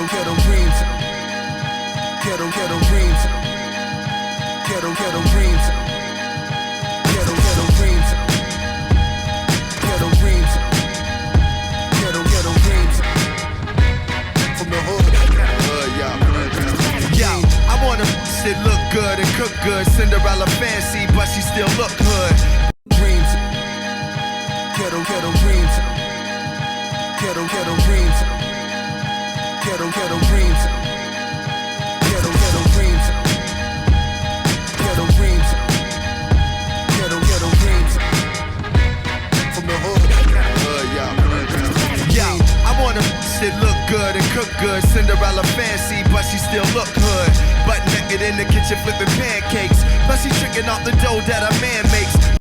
ghetto dreams. Ghetto dreams. Ghetto dreams. Ghetto dreams. Ghetto dreams. Ghetto dreams. From the hood. Yo, I want her to look good and cook good. Cinderella fancy, but she still look hood. Dreams. Ghetto dreams. Ghetto dreams. Ghetto dreams. Ghetto dreams. Ghetto dreams. Ghetto dreams. From the hood. Yo, I want her to look good and cook good. Cinderella fancy, but she still look hood. Butt naked in the kitchen flipping pancakes. Plus she drinking off the dough that a man makes.